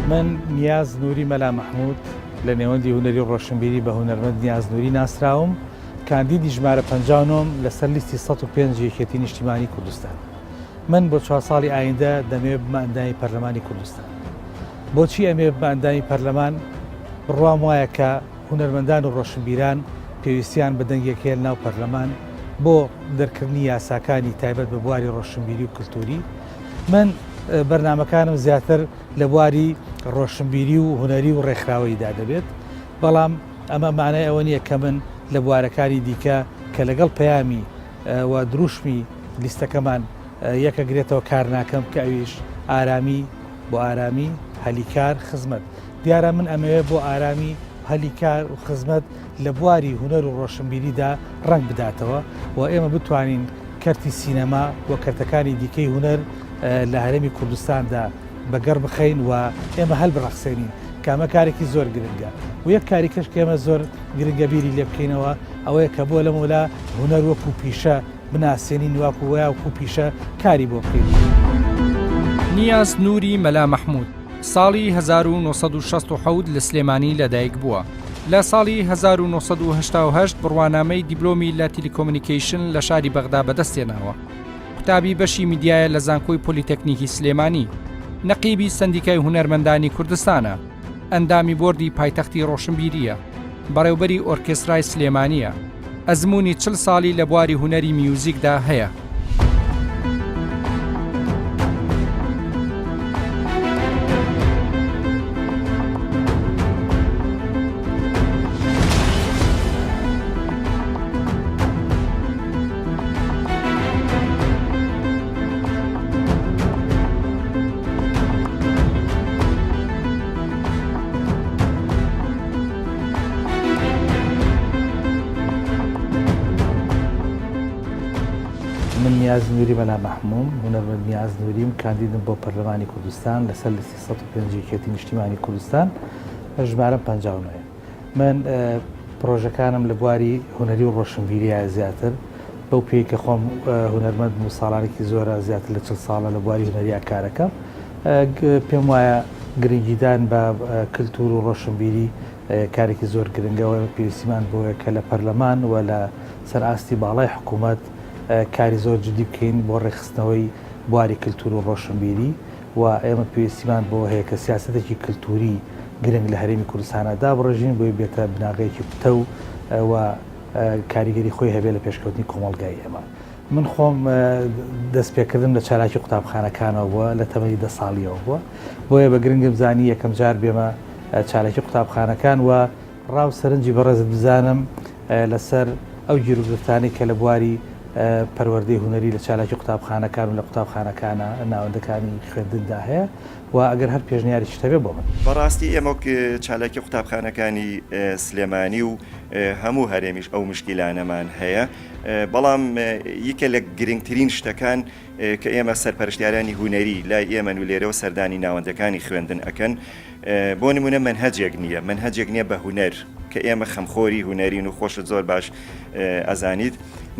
من نیاز نوری مەلا مەحموود لە نێوەندی هونەری و ڕۆشنبیری بە هونەرمەند نیاز نوری ناسراوم کاندیدی ژمارە 59 لەسەر لیستی 105 یەکێتی نیشتیمانی کوردستان. من بۆ 4 ساڵی ئایندە دەمەوێت بمە ئەندامی پەرلەمانی کوردستان. بۆچی ئەمێ بمە ئەندامی پەرلەمان؟ بڕوام وایە کە هونەرمەندان و ڕۆشنبیران پێویستیان بە دەنگێکێن ناو پەرلەمان بۆ دەرکردنی یاساکانی تایبەت بە بواری ڕۆشنبیری و کلتوری. من بەرنامەکانم زیاتر لە بواری ڕۆشنبیری و هونەری و ڕێکخراوەیدا دەبێت، بەڵام ئەمە مانای ئەوە نییە کە من لە بوارەکانی دیکە کە لەگەڵ پەیامی و دروشمی لیستەکەمان یەکەگرێتەوە کار ناکەم کە ئەویش ئارامی بۆ ئارامی هەلیکار خزمەت. دیارە من ئەمەوێت بۆ ئارامی هەلیکار و خزمەت لە بواری هونەر و ڕۆشنبیریدا ڕنگ بداتەوە و ئێمە بتوانین کەرتی سینەما و کەرتەکانی دیکەی هونەر لە هەرێمی کوردستاندا بەگەڕ بخەین و ئێمە هەل بڕەخسێنین کامە کارێکی زۆر گرنگە و یەک کاری کەش کە ئێمە زۆر گرنگە بیری لێ بکەینەوە ئەوەیە کە بۆ لەمەولا هونەر وەکو پیشە بناسیێنین واکو وایە وەکو پیشە کاری بۆ بکەین. نیاز نوری مەلا مەحموود ساڵی 1960 لە سلێمانی لەدایک بووە. لە ساڵی 1970 بڕوانامەی دیبلۆمی لە تیلیکۆمنیکیشن لە شاری بەغدا بەدەستێناوە. قوتابی بەشی میدیایە لە زانکۆی پۆلیتەکنیکی سلێمانی، نەقیبی سەندیکای هونەرمەندانی کوردستانە، ئەندامی بۆردی پایتەختی ڕۆشنبیریە، بەڕێوبەری ئۆرکێسترای سلێمانیە، ئەزمموی 40 ساڵی لە بواری هونەری میوزیکدا هەیە. من نیاز نوری مەلا مەحموود هونەرمەند نیاز نوریم کاندیدم بۆ پەرلەمانی کوردستان لەسەر لیستی 105 یەکێتی نیشتیمانی کوردستان ژمارەم 59. من پرۆژەکانم لە بواری هونەری و ڕۆشنبیریە زیاتر بەو پێی کە خۆم هونەرمەند و ساڵانێکی زۆرە زیاتر لە 40 ساڵە لە بواری هونەریە کارەکەم، پێم وایە گرنگیدان بە کلتور و ڕۆشنبیری کارێکی زۆر گرنگەوە پێویستیمان بۆیە کە لە پەرلەمان و لە سەرئاستی باڵای حکوومەت کاری زۆر جدی بکەین بۆ ڕێخستنەوەی بواری کلتور و ڕۆشنبیری و ئێمە پێویستیمان بۆ هەیە کە سیاسەتێکی کلتوری گرنگ لە هەرێمی کوردستانەدا بڕژین بۆی بێتە بناغەیەکی پتە و کاریگەری خۆی هەبێت لە پێشکەوتنی کۆمەڵگای ئێمە. من خۆم دەستپێکردم لە چالاکی قوتابخانەکانەوە بووە لە تەمەنی 10 ساڵیەوە بووە، بۆیە بە گرنگم زانی یەکەم جار بێمە چالاکی قوتابخانەکان و ڕاو سەرنجی بەڕێزت بزانم لەسەر ئەو گیرروگرفتانەی کە لە بواری پەروەردەی هونەری لە چالاکی قوتابخانەکان و لە قوتابخانەکانە ناوەندەکانی خوێندندا هەیە و ئەگەر هەر پێشنیاری شتەبێ بۆ من. بەڕاستی ئێمە چالاکی قوتابخانەکانی سلێمانی و هەموو هەرێمیش ئەو مشکیلانەمان هەیە، بەڵام یەکە لە گرنگترین شتەکان کە ئێمە سەرپەرشتیارانی هونەری لای ئێمە و لێرەوە سەردانی ناوەندەکانی خوێندن ئەکەن. بۆ نمونە منهەجێک نییە بە هونەر کە ئێمە خەمخۆری هونەرین و خۆشت زۆر باش ئەزانیت.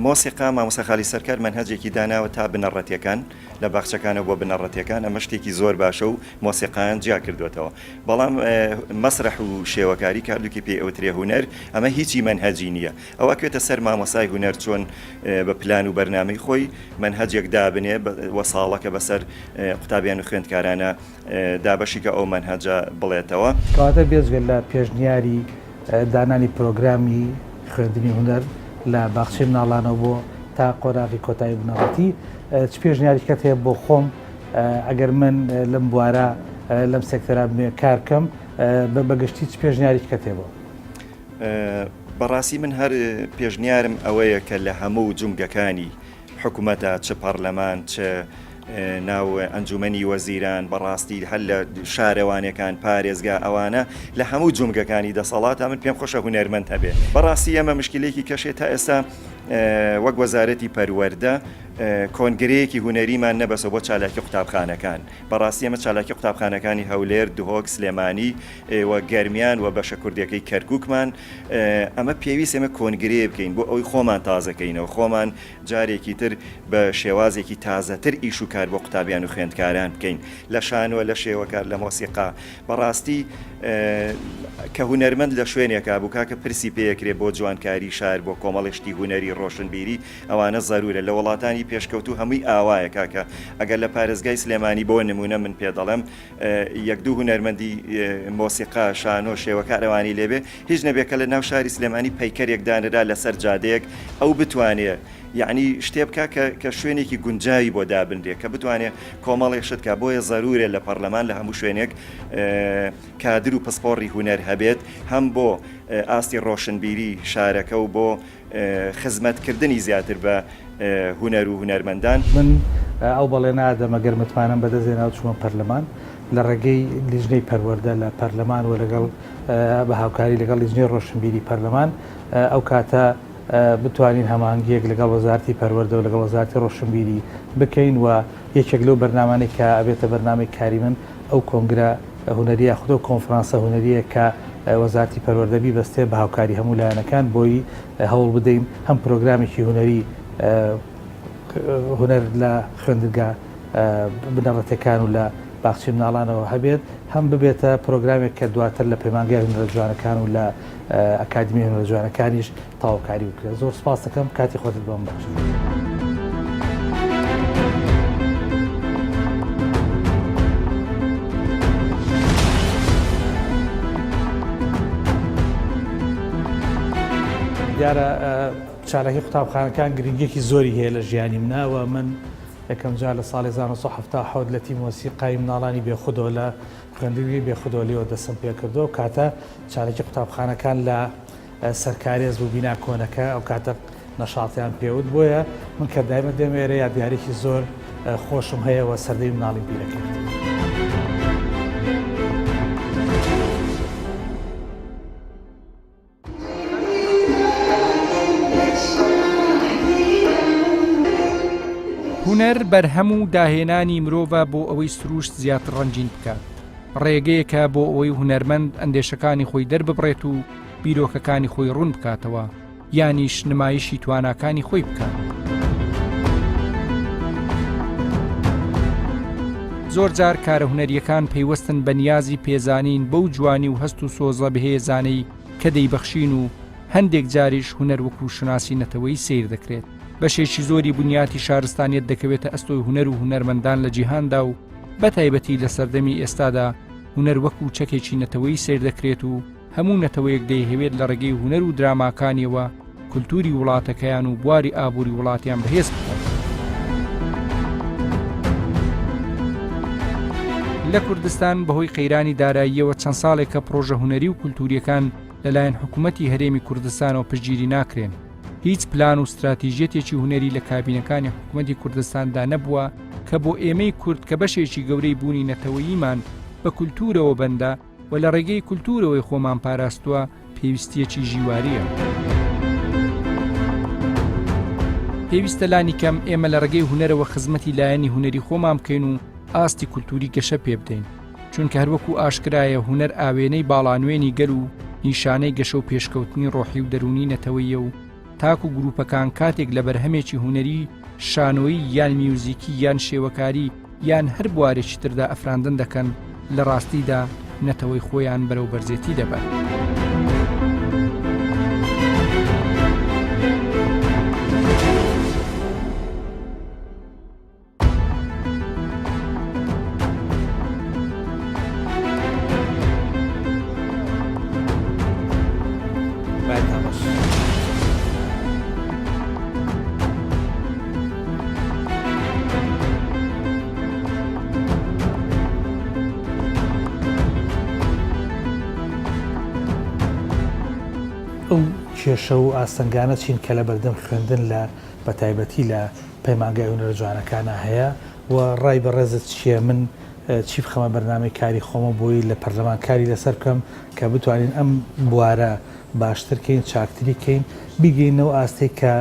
مۆسیقا مامۆستا خالی سەرکار منهەجێکی داناوە تا بنەڕەتیەکان لە باخچەکانە بۆ بنەڕەتیەکان، ئەمە شتێکی زۆر باشە و مۆسیقایان جیا کردوێتەوە، بەڵام مەسرح و شێوەکاری کاردووکی پێ ئەوترێ هونەر ئەمە هیچی منهەجی نییە. ئەوە کوێتە سەر مامۆسای هونەر چۆن بە پلان و بەرنامەی خۆی منهەجێک دابنێ وە ساڵەکە بەسەر قوتابیان و خوێندکارانە دابەشیکە ئەو منهەجە بڵێتەوە. کەواتە بێجگە لە پێشنیاری دانانی پرۆگرامی خوێندنی هونەر لە باخچەی مناڵانەوە بۆ تا قۆراغی کۆتایی بنەڕەتی چ پێشنیاریکەت هەیە بۆ خۆم ئەگەر من لەم بوارە لەم سێکتەرا کارکەم بەگشتی چ پێشنیاریکەت هەیە بۆ؟ بەڕاستی من هەر پێشنیارم ئەوەیە کە لە هەموو جومگەکانی حکوومەتە چ پەرلەمان چ ناو ئەنجومەنی وەزیران بەڕاستی هەل لە شارەوانەکان پارێزگا ئەوانە لە هەموو جومگەکانی دەسەڵاتە من پێم خۆشە هونەرمەند هەبێ. بەڕاستی ئەمە مشکلێکی کەشێت تا ئێستا وەک وەزارەتی پەروەردە کۆنگرەیەکی هوەریمان نەبەسەوە بۆ چالاکی قوتابخانەکان بەڕاستی ئەمە چالاکی قوتابخانەکانی هەولێر دهۆک سلێمانی و گەرمیان و بەشە کوردەکەی کەرکووکمان ئەمە پێویست ئێمە کۆنگرەیە بکەین بۆ ئەوی خۆمان تازەکەینەوە خۆمان جارێکی تر بە شێوازێکی تازەتر ئیش و کار بۆ قوتابیان و خوێندکاران بکەین لە شانوە لە شێوەکار لە مۆسیقا بەڕاستی کە هونەرمەند لە شوێنێکا بوو کاکە پرسی پێکرێ بۆ جوانکاری شار بۆ کۆمەڵشتی هوەری ڕۆشنبیری ئەوانە زەرورە لە وڵاتانی پێشکەوتو هەمووی ئاوایە کاکە ئەگەر لە پارێزگای سلێمانی بۆ نمونە من پێ دەڵێم یەک دوو هونەرمەندی مۆسیقا شانۆ شێوەکارەوانی لێبێ هیچ نەبێکە لە ناو شاری سلێمانی پەیکەرێک دانرا لەسەر جادەیەک ئەو بتوانێت یعنی شتێ بکە کە شوێنێکی گونجاوی بۆ دابنرێت کە بتوانێت کۆمەڵێشت کە بۆیە زەرورێ لە پەرلەمان لە هەموو شوێنێک کادر و پسپۆڕی هوەر هەبێت هەم بۆ ئاستی ڕۆشنبیری شارەکە و بۆ خزمەتکردنی زیاتر بە هوەر و هوەرمەندان من ئەو بەڵێ نادەمە گەر متمانم بەدەستێنا چوومە پەرلەمان لە ڕێگەی لیژنەی پەروەردە لە پەرلەمان و لەگەڵ بە هاوکاری لەگەڵ لیژنەی ڕۆشنبیری پەرلەمان ئەو کاتە بتوانین هەمانگیەک لەگەڵ وەزارەتی پەروەردە و لەگەڵ وەزارەتی ڕۆشنبیری بکەین و یەکێک لەو بەرنامانێک کە ئەبێتە بەرنامەی کاری من ئەو کۆنگرە هوەریە خودە و کۆنفرانسە هوەریە کە وەزارەتی پەروەردەبی بەستێ بە هاوکاری هەموو لایەنەکان بۆی هەوڵ بدەین هەم پرۆگرامێکی هوەری هوەر لە خوێندنگا بنەڕەتەکان و لە باخچی مناڵانەوە هەبێت هەم ببێتە پرۆگرامێک کە دواتر لە پەیمانگای هوەرە جوانەکان و لە ئەکادمی هوەرە جوانەکانیش تاواکاری بکرێت زۆر سپاس دەکەم کاتی خۆتت بۆم بەخش. دیارە چارەکی قوتابخانەکان گرنگێکی زۆری هەیە لە ژیانی مناوە من یەکەم جار لە ساڵی 1970 لە تیم مۆسیقای مناڵانی بێخودەوە لە خوێندنگی بێخودەوە لێوە دەستم پێ کردەوە کاتە چارەکی قوتابخانەکان لە سەرکارێز بوو بینا کۆنەکە ئەو کاتە نەشاتیان پێوت بۆیە من کە دایمە دەمێرە یادیارێکی زۆر خۆشم هەیەەوە سەردەی مناڵی بیرەکرد. هوەر بەرهەم و داهێنانی مرۆڤە بۆ ئەوەی سروشت زیاتر ڕەنجین بکات ڕێگەیەکە بۆ ئەوەی هوەرمەند ئەندێشەکانی خۆی دەرببڕێت و بیرۆکەکانی خۆی ڕوون بکاتەوە یانیش نمایشی تواناکانی خۆی بکات. زۆر جار کارە هوەریەکان پەیوەستن بە نیازی پێزانین بەو جوانی و هەست و سۆزە بەهێزانەی کە دەیبەخشین و هەندێک جاریش هوەر وەکو شناسی نەتەوەی سیر دەکرێت. بەشێکی زۆری بنیاتی شارستانیت دەکەوێتە ئەستۆی هوەر و هوەرمەندان لە جیهاندا و بە تایبەتی لە سەردەمی ئێستادا هوەر وەکو چەکێکی نەتەوەی سیر دەکرێت و هەموو نەتەوەیەک دەیهەوێت لە ڕێگەی هوەر و دراماکانیەوە کولتوری وڵاتەکەیان و بواری ئابووری وڵاتیان بەهێز بکات. لە کوردستان بەهۆی قەیرانی داراییەوە چەند ساڵێکە پرۆژە هوەری و کولتوریەکان لەلایەن حکوومەتی هەرێمی کوردستانەوە پشتگیری ناکرێن. هیچ پلان و استراتیژیەتێکی هوەری لە کابینەکانی حکوومەتی کوردستاندا نەبووە کە بۆ ئێمەی کورد کە بەشێکی گەورەی بوونی نەتەوەییمان بە کولتورەوە بەندە و لە ڕێگەی کولتورەوەی خۆمان پاراستووە پێویستیەکی ژیواریە. پێویستە لانی کەم ئێمە لە ڕێگەی هوەرەوە خزمەتی لایەنی هوەری خۆمان بکەین و ئاستی کولتوری گەشە پێ بدەین چونکە هەروەکو ئاشکرایە هوەر ئاوێنەی باڵانوێنی گەل و نیشانەی گەشە و پێشکەوتنی ڕۆحی و دەرونی نەتەوەیە و تاک و گروپەکان کاتێک لە بەرهەمێکی هوەری شانۆیی یان میوزیکی یان شێوەکاری یان هەر بوارێکی تردا ئەفراندن دەکەن لە ڕاستیدا نەتەوەی خۆیان بەرەو بەرزێتی دەبات. ئەو کێشە و ئاستەنگانە چین کە لە بەردەم خوێندن لە بەتایبەتی لە پەیمانگای هوەرە جوانەکانە هەیە و ڕای بەڕێزت چییە؟ من چی بخەمە بەرنامەی کاری خۆمە بۆی لە پەرلەمان کاری لەسەر بکەم کە بتوانین ئەم بوارە باشترکەین چاکتری کەین بیگەینەوە ئاستەی کە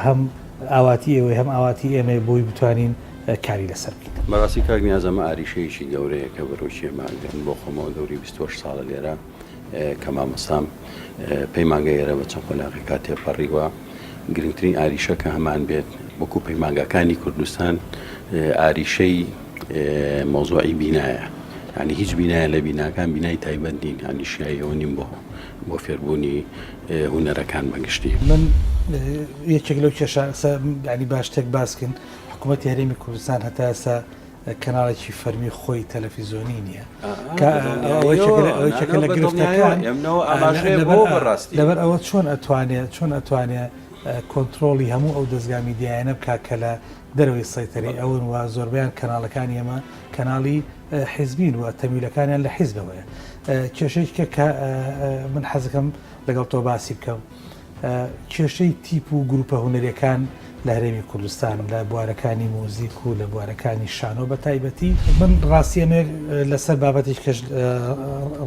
هەم ئاواتی ئێوەی هەم ئاواتی ئێمە بۆی بتوانین کاری لەسەر بکەین. بەڕاستی کاگنیازەمە ئاریشەیەکی گەورەیە کە بەرەوشیە ماگەن بۆ خۆمەوە دەوری 28 ساڵە لێرە کە مامۆستام پەیمانگە ئێرە بە چەند قۆلاقی کاتێ پەڕیوە گرنگترین ئاریشە کە هەمان بێت وەکو پەیمانگەکانی کوردستان ئاریشەی مۆزوعی بینایە، ینی هیچ بینایە لە بیناکان بینای تایبەت نین، ینی شایەوە نیم بۆ فێربوونی هونەرەکان بەگشتی. من یەکێک لەو ینی باشتێک باسکن حکوومەتی هەرێمی کوردستان هەتا ئێستا کەناڵێکی فەرمی خۆی تەلەڤیزۆنی نییە لە گرفتەکان لەبەر ئەوە چۆن ئەتوانێت کۆنتترۆلی هەموو ئەو دەستگا میدیایانە بکات کە لە دەروی سەیتەری ئەون و زۆربیان کەناڵەکانی ئێمە کەناڵی حیزبین و تەمیلەکانیان لە حیزبەوەیە. کێشەیەکە کە من حەزەکەم لەگەڵ تۆ باسی بکەم کێشەی تیپ و گروپە هونەریەکان لە هەرێمی کوردستان لە بوارەکانی مۆزیک و لە بوارەکانی شانۆ بە تایبەتی. من ڕاستی ئەمێ لەسەر بابەتێک کەش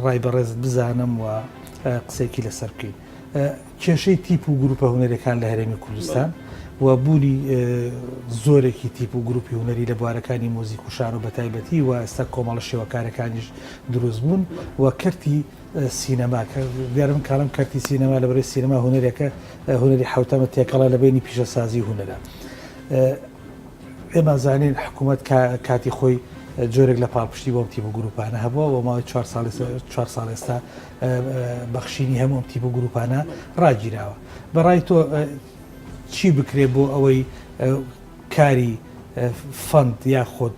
ڕای بەڕێزت بزانم و قسێکی لەسەر بکەین. کێشەی تیپ و گروپە هونەریەکان لە هەرێمی کوردستان و بوونی زۆرێکی تیپ و گروپی هونەری لە بوارەکانی مۆزیک و شانۆ بە تایبەتی و ئێستا کۆمەڵە شێوەکارەکانیش دروست بوون و کەرتی سینەما دیارم کاڵم کارتی سینەما لە بەرەی سینەما هونەرێکە هونەری حوتەمە تێکەڵا لە بینی پیشەسازی هونەرە. ئێمە زانین حکوومەت کاتی خۆی جۆرێک لە پاڵپشتی بۆم تیپ و گروپانە هەبووە و ماوەی 4 ساڵ ئێستا بەخشینی هەموو تیپ و گروپانە ڕاگیراوە. بەڕای تۆ چی بکرێ بۆ ئەوەی کاری فەند یاخۆت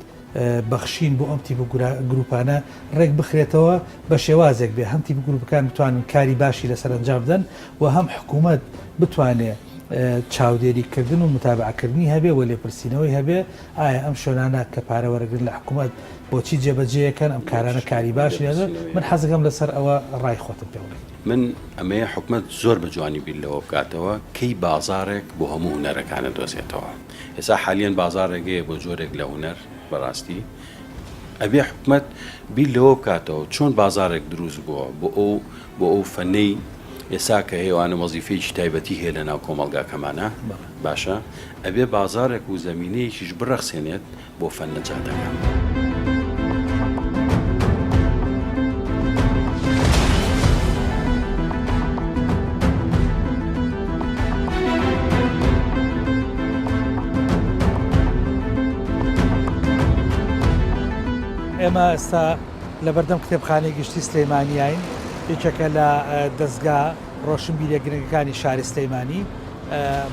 بەخشین بۆ ئەم تیپ و گروپانە ڕێک بخرێتەوە بە شێوازێک بێ هەم تیپ گروپەکان بتوانن کاری باشی لەسەر ئەنجام بدەن و هەم حکوومەت بتوانێت چاودێریکردن و متابعکردنی هەبێ و لێپرسینەوەی هەبێ ئایا ئەم شوێنانە کە پارە وەرەگرن لە حکوومەت بۆچی جێبەجێیەکەن ئەم کارانە کاری باشی هەبێ. من حەزەکەم لەسەر ئەوە ڕای خۆتم پێ بڵێ. من ئەمەیە حکوومەت زۆر بە جوانی بیر لەوە بکاتەوە کەی بازارێک بۆ هەموو هونەرەکانە دۆزێتەوە. ئێستا حالیان بازارێکەیە بۆ جۆرێک لە هونەر بەڕاستی ئەبێ حکوومەت بیر لەوە بکاتەوە چۆن بازارێک دروست بووە بۆ ئەو فەنەی ئێستا کە هێوانە وەزیفەیەکی تایبەتی هەیە لە ناو کۆمەڵگاکەمانە باشە ئەبێ بازارێک و زەمینەیەکیش بڕەخسێنێت بۆ فەن نەجاتەکان. ئێمە ئێستا لە بەردەم کتێبخانەی گشتی سلەیمانیین یەکێکە لە دەستگا ڕۆشنبیریە گرنگەکانی شاری سلەیمانی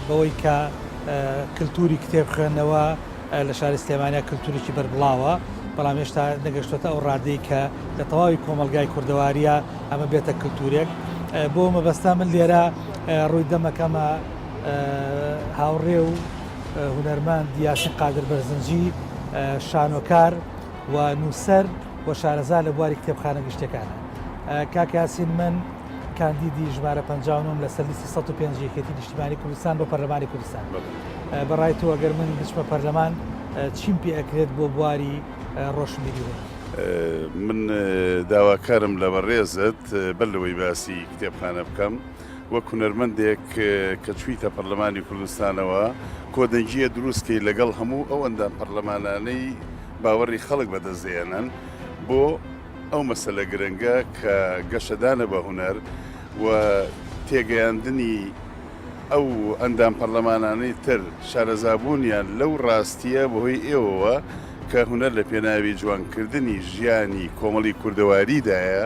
بەوەی کە کللتوری کتێب خوێندنەوە لە شاری سلەیمانیا کللتورێکی بەربڵاوە بەڵام هێشتا نەگەشتوەتە ئەو ڕادەی کە لە تەواوی کۆمەلگای کوردەواریە ئەمە بێتە کللتورێک. بۆ مەبەستا من لێرە ڕووی دەمەکەمە هاوڕێ و هونەرمەند یاسین قادر بەرزنجی شانۆکار و نووسەر و شارەزا لە بواری کتێبخانە گشتەکانە. کاک یاسین من کاندیدی ژمارە 59 لەسەر لیستی 105 یەکێتی نیشتیمانی کوردستان بۆ پەرلەمانی کوردستان. بەڕای تۆ ئەگەر من بچمە پەرلەمان چیم پێ ئەکرێت بۆ بواری ڕۆشنبیری هونەر؟ من داواکارم لە بەڕێزت بەلەوەی باسی کتێبخانە بکەم وەک هونەرمەندێک کە چوویتە پەرلەمانی کوردستانەوە کۆدەنگیە دروستکەی لەگەڵ هەموو ئەو ئەندام پەرلەمانانەی باوەڕی خەڵک بەدەستدێنن بۆ ئەو مەسەلە گرنگە کە گەشەدانە بە هونەر و تێگەیاندنی ئەو ئەندام پەرلەمانانەی تر شارەزابوونیان لەو ڕاستیە بەهۆی ئێوەوە کە هونەر لە پێناوی جوانکردنی ژیانی کۆمەڵی کوردەواریدایە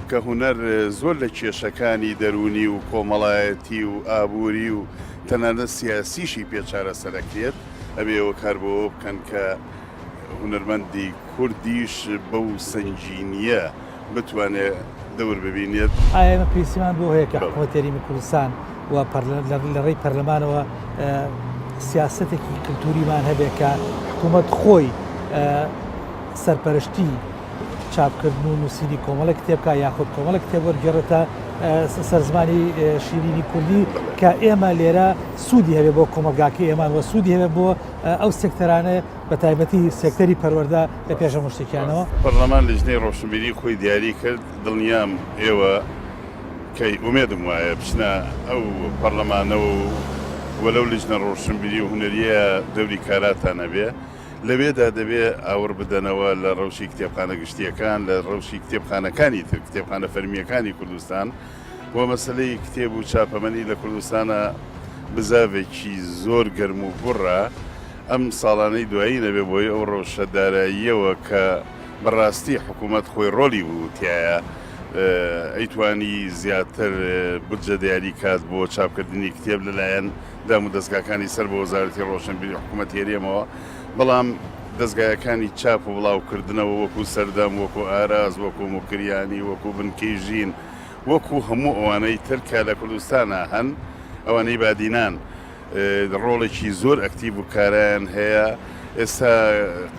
کە هونەر زۆر لە کێشەکانی دەرونی و کۆمەڵایەتی و ئابووری و تەنانەت سیاسیشی پێچارە سەرەکرێت ئەبێەوە کار بۆ بکەن کە هونەرمەندی کوردیش بەو سنجینیە بتوانێت دەور ببینێت. ئایا ئێمە پێویستیمان بۆ هەیە کە حکوومەت هەرێمی کوردستان و لە ڕێی پەرلەمانەوە سیاسەتێکی کللتوریمان هەبێت کە حکوومەت خۆی سەرپەرشتی چاپکردن و نووسینی کۆمەڵە کتێبکە یاخود کۆمەڵە کتێب وەرگێڕێتە سەرزمانی شیرینی کوردی کە ئێمە لێرە سوودی هەبێت بۆ کۆمەلگاکەی ئێمان وە سوودی هەبێت بۆ ئەو سێکتەرانە بە تایبەتی سێکتەری پەروەردە لە پێشە مشتێکیانەوە. پەرلەمان لیژنەی ڕۆشنبیری خۆی دیاری کرد دڵنیام ئێوە کەی ئومێدم وایە بچنە ئەو پەرلەمانە و وەلەو لیژنە ڕۆشنبیری و هونەریە دەوری کاراتانە بێ لەوێدا دەبێ ئاور بدەنەوە لە ڕەوشی کتێبخانە گشتیەکان لە ڕەوشی کتێبخانەکانی تر کتێبخانە فەرمیەکانی کوردستان بۆ مەسلەی کتێب و چاپەمەنی لە کوردستانە بزاوێکی زۆر گەرم و گوڕە ئەم ساڵانەی دوایی نەبێ بۆی ئەو ڕۆژەداراییەوە کە بەڕاستی حکوومەت خۆی ڕۆلی بووتیایە ئەیتوانی زیاتر بودجە دیاری کات بۆ چاپکردنی کتێب لەلایەن دام و دەستگاکانی سەر بە وەزارەتی ڕۆشنبیری حکوومەت هێرێمەوە بەڵام دەستگایەکانی چاپ و بڵاوکردنەوە وەکو سەردەم وەکو ئاراز وەکو موکریانی وەکو بنکەیژین وەکو هەموو ئەوانەی ترکە لە کوردستانە هەن ئەوانەی بادینان ڕۆڵێکی زۆر ئەکتیڤ و کارایان هەیە ئێستا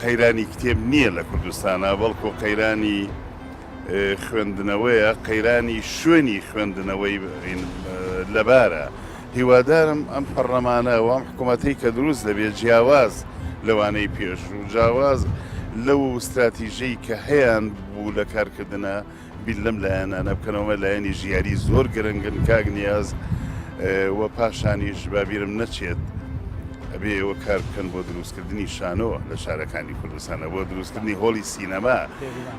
قەیرانی کتێب نییە لە کوردستانە بەڵکو قەیرانی خوێندنەوەیە قەیرانی شوێنی خوێندنەوەی لەبارە هیوادارم ئەم پەرلەمانە و ئەم حکوومەتەی کە دروست دەبێت جیاواز لەوانەی پێش و جیاواز لەو استراتیژەی کە هەیەیان بوو لە کارکردنە بیل لەم لایەنانە بکەنەوە لایەنی ژیاری زۆر گرنگن کاک نیاز و پاشانیش بابیرم نەچێت ئەبێ ئەوە کار بکەن بۆ دروستکردنی شانۆ لە شارەکانی کوردستانە بۆ دروستکردنی هۆڵی سینەما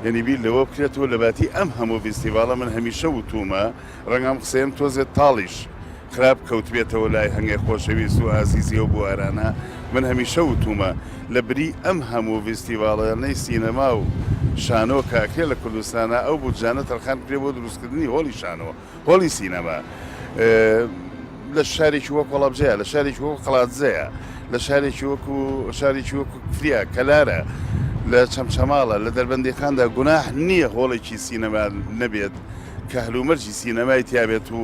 یعنی بیر لەوە بکرێتەوە لە باتی ئەم هەموو فیستیڤاڵە من هەمیشە وتومە ڕەنگەم قسەیم تۆزێت تاڵیش خراپ کەوت بێتەوە لای هەنگێ خۆشەویست و ئازیزی و بوارانە من هەمیشە وتومە لە بری ئەم هەموو فیستیڤاڵەنەی سینەما و شانۆ کاکرێ لە کوردستانە ئەو بودجانە تەرخان کرێ بۆ دروستکردنی هۆڵی شانۆ هۆڵی سینەما لە شارێکی وەکو وەڵەبجەیە لە شارێکی وەکو قەڵاتزەیە لە شارێکی وەکو کفریا کەلارە لە چەمچەماڵە لە دەربەندیەکاندا گوناح نییە هۆڵێکی سینەما نەبێت کە هەلومەرجی سینەمای تیابێت و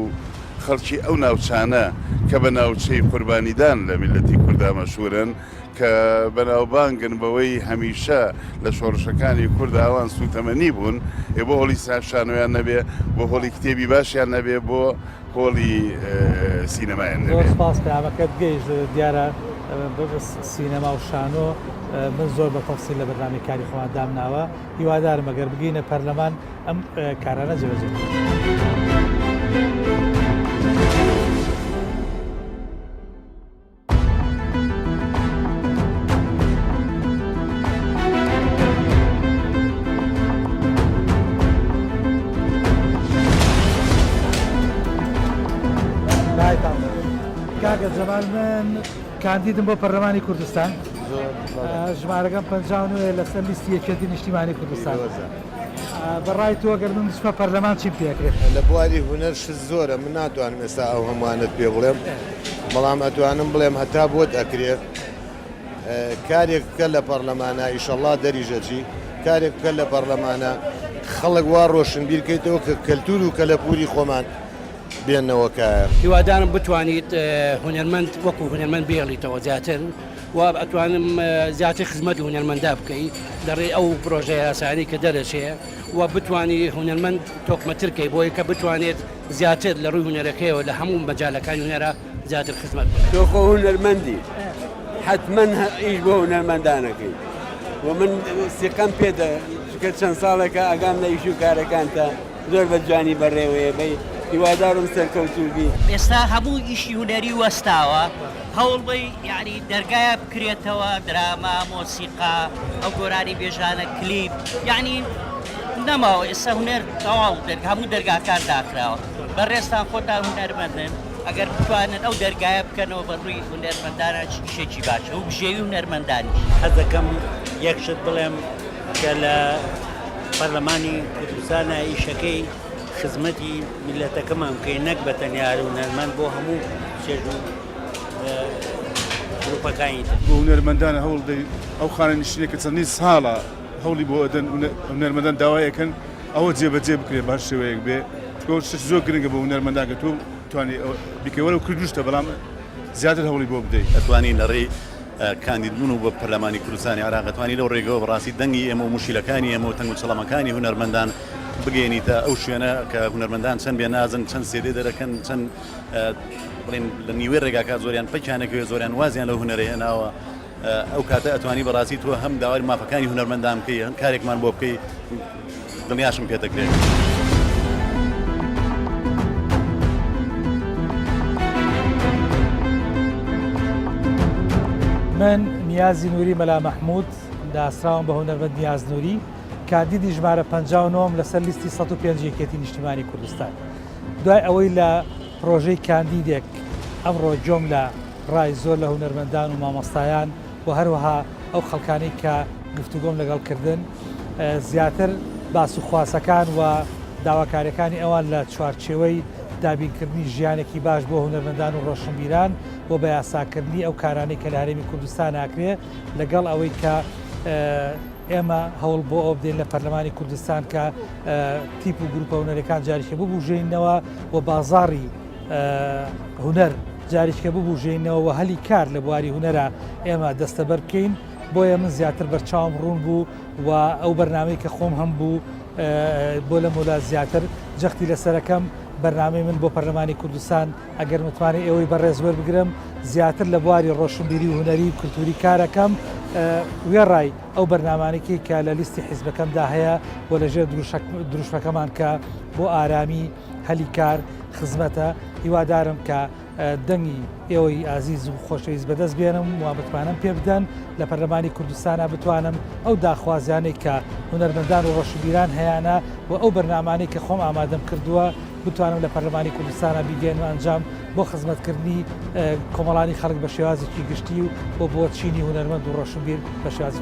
خەڵکی ئەو ناوچانە کە بە ناوچەی قوربانیدان لە میلەتی کووردا مەشهورن کە بەناوبانگن بەوەی هەمیشە لە شۆڕشەکانی کوردا ئەوان سوتەمەنی بوون بۆ هۆڵی شانۆیان نەبێ بۆ هۆڵی کتێبی باشیان نەبێ بۆ هۆڵی سینەمایان نەبێ. سپاس پێیامەکەت گەیشت دیارە سینەما و شانۆ من زۆر بە تەفسیل لە بەرنامەکانی خۆیان دامناوە هیوادارم ئەگەر بگەینە پەرلەمان ئەم کارانە جێبەجێ کاگە جەمال من کاندیدم بۆ پەرلەمانی کوردستان ژمارەکەم 59 لەسەر لیستی یەکێتی نیشتیمانی کوردستان بەڕای تۆ گەر من بچمە پەرلەمان چیم پێکرێت لە بواری هونەر زۆرە من ناتوانم ئێستا ئەو هەمووانت پێ بڵێم بەڵام ئەتوانم بڵێم هەتا بۆت ئەکرێت کارێک بکە لە پەرلەمانە ئیشەڵڵا دەریژەچی کارێک بکە لە پەرلەمانە خەڵک وا ڕۆشنبیر بکەیتەوە کە کەلتور و کەلەپوری خۆمان بێنەوەکایە هیوادارم بتوانیت هونەرمەند وەکو هونەرمەند بێڵیتەوە زیاتر و ئەتوانم زیاتر خزمەت هونەرمەندا بکەی لەڕێ ئەو پرۆژەیە یاسانی کە دەرەچێ و بتوانی هونەرمەند تۆکمەترکەی بۆی کە بتوانێت زیاتر لە ڕووی هونەرەکەیەوە لە هەموو مەجالەکانی هونەرە زیاتر خزمەت تۆ خۆ هونەرمەندی حتمما ئیش بۆ هونەرمەندانەکەی و من سیقەم پێدە چکە چەند ساڵێکە ئەگام لە ئیش و کارەکانتە زۆر بە جوانی بەڕێوەیە بەی هیوادارم سەرکەوتوبی ئێستا هەموو ئیشی هونەری وەستاوە هەوڵبی یعنی دەرگایە بکرێتەوە دراما مۆسیقا ئەو گۆرانی بێژانە کلیپ یعنی نەماوە ئێستا هونەر تەواو هەموو دەرگاکان داکراوە بەڕێستان خۆتان هونەرمەندن ئەگەر بتوانن ئەو دەرگایە بکەنەوە بە ڕووی هونەرمەندانە شتێکی باشە و بژێوی هونەرمەندانی حەز دەکەم یەکشت بڵێم کە لە پەرلەمانی کوردستانە ئیشەکەی خزمەتی میلەتەکەمان بکەین نەک بە تەنیا هونەرمەند بۆ هەموو چێژ و گروپەکانی بۆ هونەرمەندانە هەوڵ ئەو خانەنشینێک کە چەندین ساڵە هەوڵی بۆ ئەدەن هونەرمەندان داوایەکەن ئەوە جێبەجێ بکرێت باش شێوەیەک بێ شت زۆر گرنگە بۆ هونەرمەندان کە تۆ توانی بیکەوە و کردوشتە بەڵام زیاتر هەوڵی بۆ بدەیت ئەتوانی لەڕێی کاندیدبوون و بە پەرلەمانی کوردستانی عراق ئەتوانی لەو ڕێگەوە بەڕاستی دەنگی ئێمە و موشیلەکانی ئێمە و تەنگ و چەڵەمەکانی هونەرمەندان بگەێنیتە ئەو شوێنە کە هونەرمەندان چەند بێ نازن چەند سێدێ دەرەکەن چەند بڵێن لە نیوێ ڕێگاکە زۆریان پەکیانەکەوێ زۆریان وازیان لە هونەرەیە هێناوە ئەو کاتە ئەتوانی بەڕاستی تۆ هەم داوای مافەکانی هونەرمەندان بکەی هەم کارێکمان بۆ بکەی دڵنیاشم پێدەکرێت. من نیازی نووری مەلا مەحموود داسراوم بە هونەرمەند نیاز نووری کاندیدی ژمارە 59 لەسەر لیستی 105 یەکێتی نیشتیمانی کوردستان. دوای ئەوەی لە پرۆژەی کاندیدێک ئەمڕۆ جۆم لە ڕای زۆر لە هونەرمەندان و مامۆستایان و هەروەها ئەو خەڵکانەی کە گفتوگۆم لەگەڵکردن زیاتر باس و خواسەکان و داواکاریەکانی ئەوان لە چوارچێوەی دابینکردنی ژیانێکی باش بۆ هونەرمەندان و ڕۆشنبیران بۆ بە یاساکردنی ئەو کارانەی کە لە هەرێمی کوردستان ناکرێ لەگەڵ ئەوەی کە ئێمە هەوڵ بۆ ئەو بدەین لە پەرلەمانی کوردستان کە تیپ و گروپە هونەرەکان جاریکە ببوژێنەوە و بازاڕی هونەر جاریکە ببوژێنەوە و هەلی کار لە بواری هونەرە ئێمە دەستەبەر بکەین. بۆیە من زیاتر بەرچاوم ڕوون بوو و ئەو بەرنامەی کە خۆم هەم بوو بۆ لە مۆلا زیاتر جەختی لەسەرەکەم بەرنامەی من بۆ پەرلەمانی کوردستان ئەگەر متوانێت ئەوەی بەڕێز وەربگرم زیاتر لە بواری ڕۆشنبیری و هونەری و کولتوری کارەکەم وێڕای ئەو بەرنامانێکی کە لە لیستی حیزبەکەمدا هەیە و لەژێر دروشمەکەمان کە بۆ ئارامی هەلی کار خزمەتە هیوادارم کە دەنگی ئێوەی ئازیز و خۆشەویست بەدەست بێنم و بتوانم پێ بدەن لە پەرلەمانی کوردستانە بتوانم ئەو داخوازیانەی کە هونەرمەندان و ڕۆشنبیران هەیەە و ئەو بەرنامانەی کە خۆم ئامادەم کردووە بتوانم لە پەرلەمانی کوردستانە بیگەن و ئەنجام بۆ خزمەتکردنی کۆمەڵانی خەڵک بە شێوازێکی گشتی و بۆ چینی هونەرمەند و ڕۆشنبیر بە شێوازی